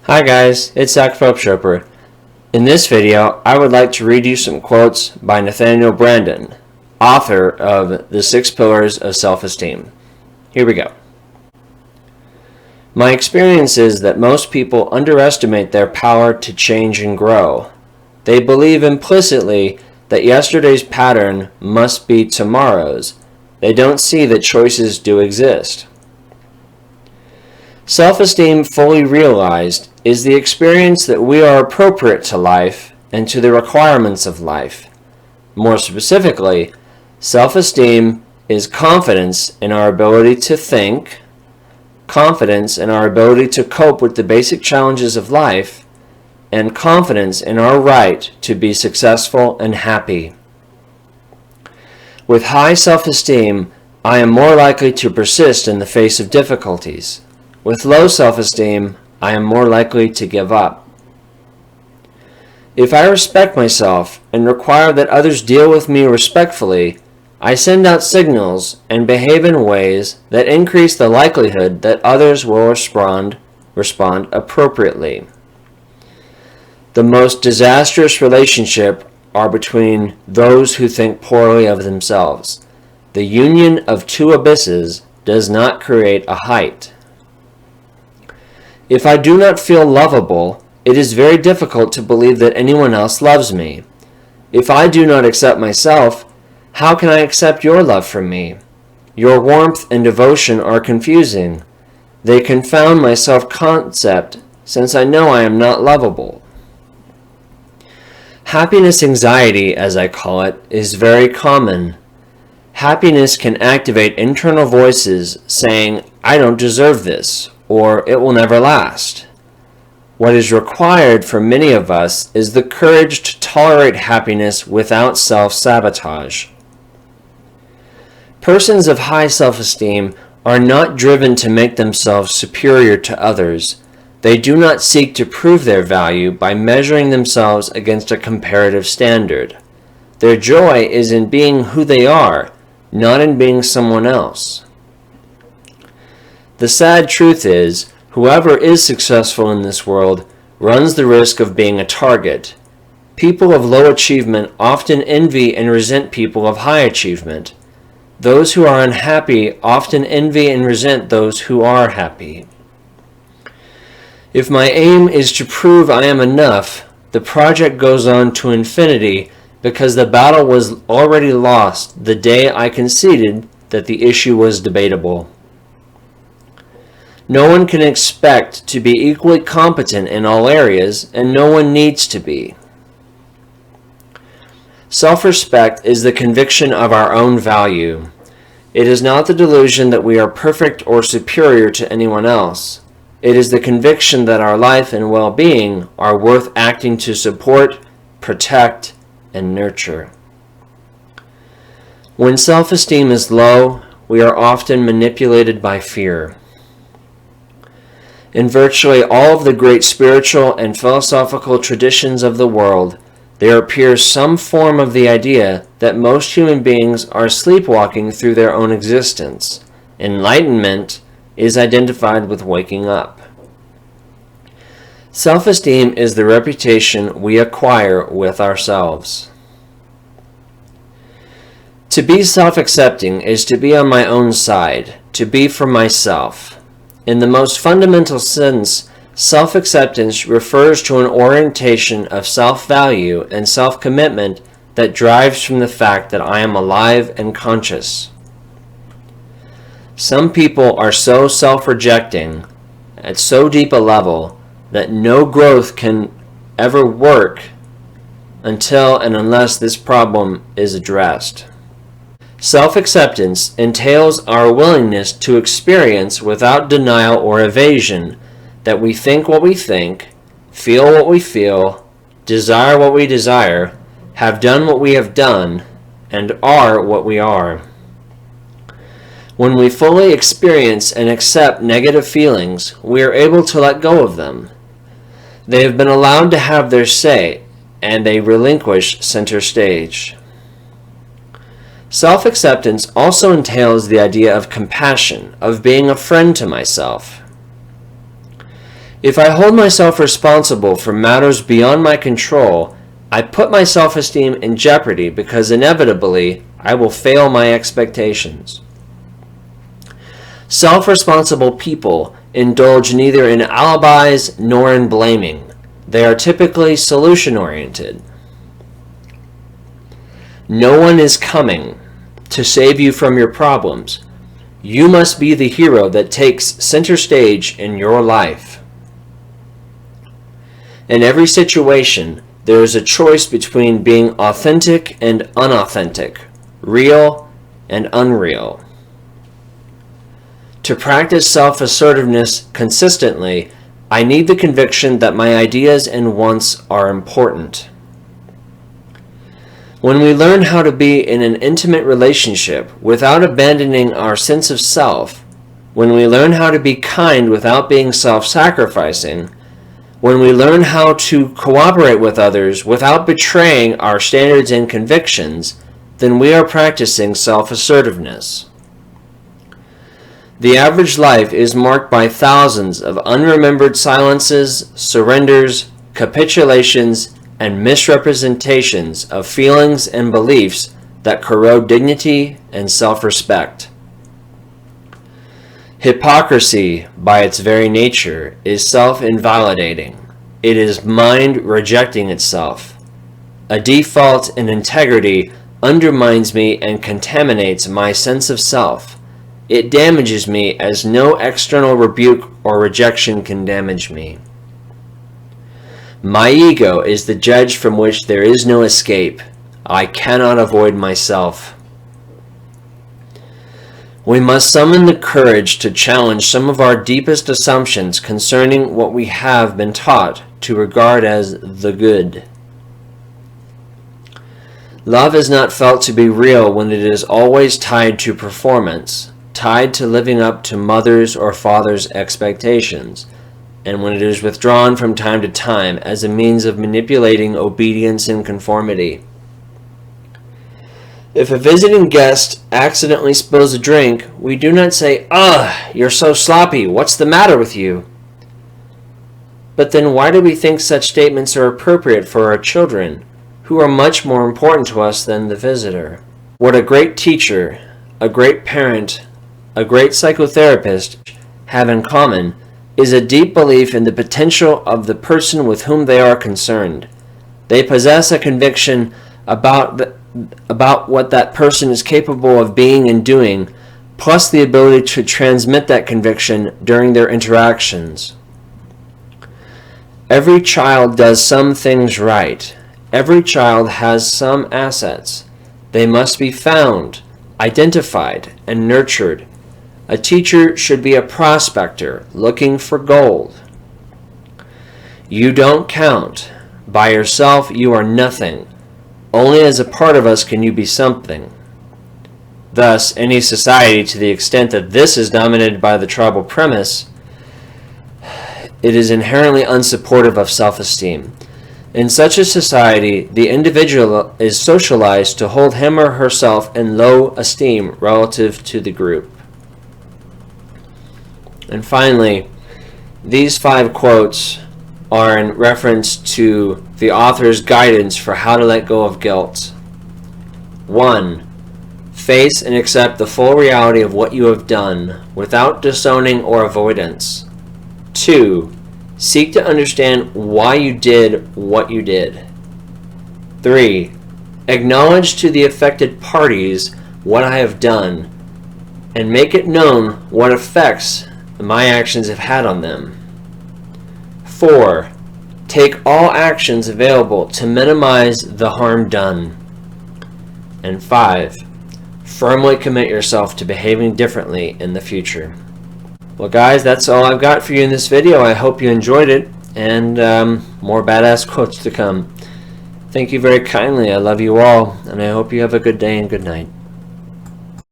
Hi guys, it's Phelps-Roper. In this video, I would like to read you some quotes by Nathaniel Branden, author of The 6 Pillars of Self-Esteem. Here we go. My experience is that most people underestimate their power to change and grow. They believe implicitly that yesterday's pattern must be tomorrow's. They don't see that choices do exist. Self-esteem fully realized is the experience that we are appropriate to life and to the requirements of life. More specifically, self-esteem is confidence in our ability to think, confidence in our ability to cope with the basic challenges of life, and confidence in our right to be successful and happy. With high self-esteem, I am more likely to persist in the face of difficulties. With low self-esteem, I am more likely to give up. If I respect myself and require that others deal with me respectfully, I send out signals and behave in ways that increase the likelihood that others will respond appropriately. The most disastrous relationships are between those who think poorly of themselves. The union of two abysses does not create a height. If I do not feel lovable, it is very difficult to believe that anyone else loves me. If I do not accept myself, how can I accept your love for me? Your warmth and devotion are confusing. They confound my self-concept, since I know I am not lovable. Happiness anxiety, as I call it, is very common. Happiness can activate internal voices saying, "I don't deserve this," or "it will never last." What is required for many of us is the courage to tolerate happiness without self-sabotage. Persons of high self-esteem are not driven to make themselves superior to others. They do not seek to prove their value by measuring themselves against a comparative standard. Their joy is in being who they are, not in being someone else. The sad truth is, whoever is successful in this world runs the risk of being a target. People of low achievement often envy and resent people of high achievement. Those who are unhappy often envy and resent those who are happy. If my aim is to prove I am enough, the project goes on to infinity because the battle was already lost the day I conceded that the issue was debatable. No one can expect to be equally competent in all areas, and no one needs to be. Self-respect is the conviction of our own value. It is not the delusion that we are perfect or superior to anyone else. It is the conviction that our life and well-being are worth acting to support, protect, and nurture. When self-esteem is low, we are often manipulated by fear. In virtually all of the great spiritual and philosophical traditions of the world, there appears some form of the idea that most human beings are sleepwalking through their own existence. Enlightenment is identified with waking up. Self-esteem is the reputation we acquire with ourselves. To be self-accepting is to be on my own side, to be for myself. In the most fundamental sense, self-acceptance refers to an orientation of self-value and self-commitment that drives from the fact that I am alive and conscious. Some people are so self-rejecting at so deep a level that no growth can ever work until and unless this problem is addressed. Self-acceptance entails our willingness to experience without denial or evasion that we think what we think, feel what we feel, desire what we desire, have done what we have done, and are what we are. When we fully experience and accept negative feelings, we are able to let go of them. They have been allowed to have their say, and they relinquish center stage. Self-acceptance also entails the idea of compassion, of being a friend to myself. If I hold myself responsible for matters beyond my control, I put my self-esteem in jeopardy because inevitably I will fail my expectations. Self-responsible people indulge neither in alibis nor in blaming. They are typically solution-oriented. No one is coming to save you from your problems. You must be the hero that takes center stage in your life. In every situation, there is a choice between being authentic and unauthentic, real and unreal. To practice self-assertiveness consistently, I need the conviction that my ideas and wants are important. When we learn how to be in an intimate relationship without abandoning our sense of self, when we learn how to be kind without being self-sacrificing, when we learn how to cooperate with others without betraying our standards and convictions, then we are practicing self-assertiveness. The average life is marked by thousands of unremembered silences, surrenders, capitulations, and misrepresentations of feelings and beliefs that corrode dignity and self-respect. Hypocrisy, by its very nature, is self-invalidating. It is mind rejecting itself. A default in integrity undermines me and contaminates my sense of self. It damages me as no external rebuke or rejection can damage me. My ego is the judge from which there is no escape. I cannot avoid myself. We must summon the courage to challenge some of our deepest assumptions concerning what we have been taught to regard as the good. Love is not felt to be real when it is always tied to performance, tied to living up to mother's or father's expectations, and when it is withdrawn from time to time as a means of manipulating obedience and conformity. If a visiting guest accidentally spills a drink, we do not say, "Ugh, you're so sloppy, what's the matter with you?" But then why do we think such statements are appropriate for our children, who are much more important to us than the visitor? What a great teacher, a great parent, a great psychotherapist have in common is a deep belief in the potential of the person with whom they are concerned. They possess a conviction about what that person is capable of being and doing, plus the ability to transmit that conviction during their interactions. Every child does some things right. Every child has some assets. They must be found, identified, and nurtured. A teacher should be a prospector looking for gold. You don't count. By yourself, you are nothing. Only as a part of us can you be something. Thus, any society, to the extent that this is dominated by the tribal premise, it is inherently unsupportive of self-esteem. In such a society, the individual is socialized to hold him or herself in low esteem relative to the group. And finally, these 5 quotes are in reference to the author's guidance for how to let go of guilt. 1. Face and accept the full reality of what you have done without disowning or avoidance. 2. Seek to understand why you did what you did. 3. Acknowledge to the affected parties what I have done and make it known what effects my actions have had on them. 4. Take all actions available to minimize the harm done. And 5. Firmly commit yourself to behaving differently in the future. Well guys, that's all I've got for you in this video. I hope you enjoyed it, and more badass quotes to come. Thank you very kindly. I love you all, and I hope you have a good day and good night.